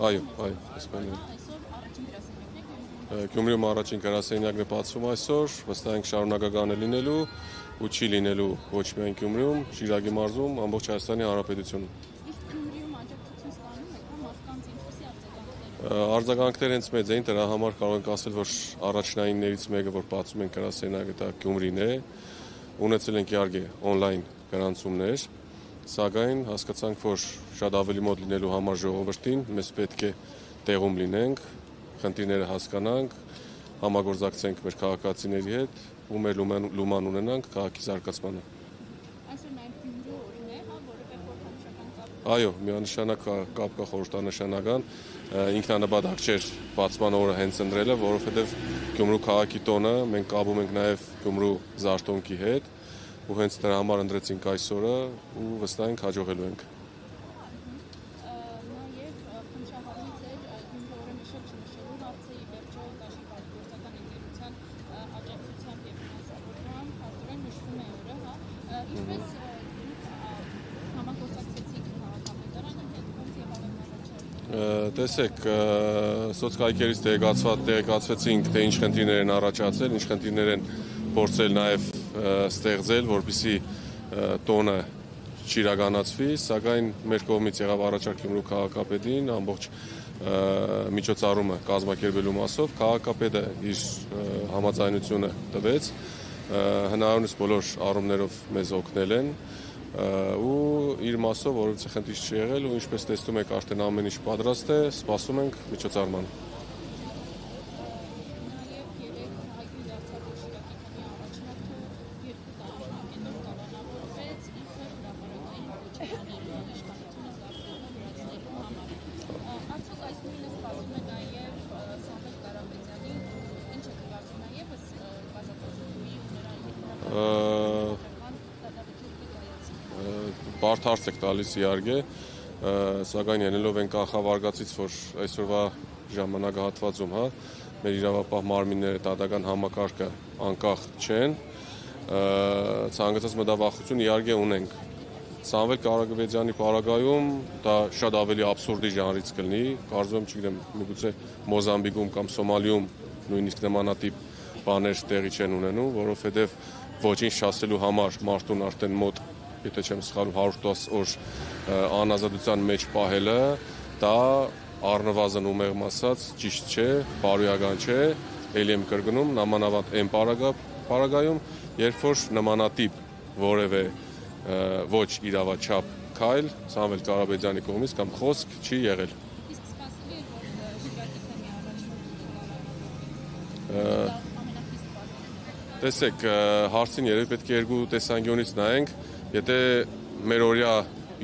Այո, Գյումրիում առաջին գրասենյակն է բացվում այսօր, վստահ ենք շարունակական է լինելու ու չի լինելու ոչ միայն Գյումրիում, Շիրակի մարզում, ամբողջ Հայաստանի Հանրապետությունում։ Իսկ Գյումրիում աջակցություն ստանում եք, մարդկանց ինչպիսի արձագանքներ։ Արձագանքները հենց մեծ էին, դրա համար կարող ենք ասել, որ առաջնայիններից մեկը, որ բացում ենք գրասենյակը, դա Գյումրին է։ Ունեցել ենք իհարկե on-line գրանցումներ, սակայն հասկացանք, որ շատ ավելի մոտ լինելու համար ժողովրդին մեզ պետք է տեղում լինենք, խնդիրները հասկանանք, համագործակցենք մեր քաղաքացիների հետ ու մեր լուման ունենանք քաղաքի զարգացմանը։ Այսօր նաև Գյումրու օրն է, որովհետև խորհրդանշական կապ։ Այո, միանշանակ կապ կա խորհրդանշական, ինքնանպատակ չէր բացման օրը հենց ընտրելը, որովհետև Գյումրու քաղաքի տոնը մենք կապում ենք նաև Գյումրու զարթոնքի հետ ու հենց դրա համար ընտրեցինք այս օրը ու վստահ ենք հաջողելու ենք։ Տեսեք, սոցկայքերից տեղեկացվեցինք, թե ինչ խնդիրներ են առաջացել, ինչ խնդիրներ են փորձել նաև ստեղծել, որպեսզի տոնը չիրականացվի, սակայն մեր կողմից եղավ առաջարկ Գյումրու քաղաքապետին ամբողջ միջոցառումը կազմակերպելու մասով, քաղաքապետը իր համաձայնությունը տվեց, հնարավորինս բոլոր առումներով մեզ օգնել են ու իր մասով, որովհետեւ խնդիր չի եղել ու ինչպես տեսնում եք արդեն ամեն ինչ պատրաստ է, սպասում ենք միջոցառմանը։ Բարդ հարց եք տալիս իհարկե, սակայն ելնելով են կախավարկածից, որ այսօրվա ժամանակահատվածում, մեր իրավապահ մարմինները դատական համակարգը անկախ չեն, ցանկացած մտավախություն իհարկե ունենք։ Սամվել Կարագվեդյանի պարագայում դա շատ ավելի աբսուրդի ժանրից կլինի, կարծում եմ, չգիտեմ, միգուցե Մոզամբիկում կամ Սոմալիում նույնիսկ նմանատիպ բաներ տեղի չեն ունենում, որովհետև ոչինչ չասելու համար մարդուն արդեն մոտ, եթե չեմ սխալվում, 110 օր անազատության մեջ պահելը, դա առնվազն ումեղմ ասած ճիշտ չէ, բարոյական չէ, ելի եմ կրկնում, նամանավանդ այն պարագայում, երբ որ նմանատիպ որևէ ոչ իրավաչափ քայլ Սամվել Կարապետյանի կողմից կամ խոսք չի եղել։ Իսկ սպասելի է, որ Շիրակի թեմի առաջնորդը Տեսեք, հարցին երևի պետք է երկու տեսանկյունից նայենք, եթե մեր օրյա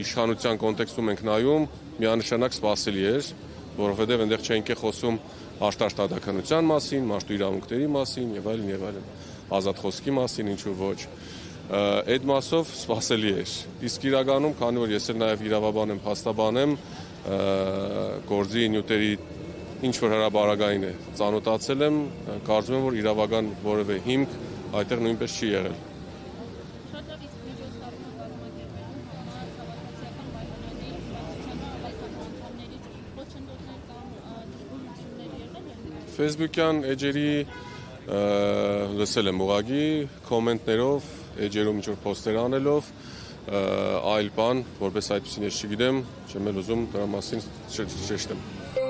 իշխանության կոնտեքստում ենք նայում, միանշանակ սպասելի էր, որովհետև այնտեղ չենք խոսում արտարդատականության մասին, մարդու իրավունքների մասին եւ այլն, ազատ խոսքի մասին, ինչու ոչ։ Այդ մասով սպասելի էր։ Իսկ իրականում, քանի որ ես էլ նաև իրավաբան եմ, փաստաբան եմ, գործի նյութերի ինչ որ հրաբարակային է ծանոթացել եմ, կարծում եմ, որ իրավական որևէ հիմք այդտեղ նույնպես չի եղել։ Facebook-յան էջերի լսել եմ ուղղակի կոմենտներով, էջերում ինչ-որ պոստեր անելով, այլ բան, որպես այդպեսին ես չգիտեմ, չեմ էլ ուզում դրա մասին շեշտեմ։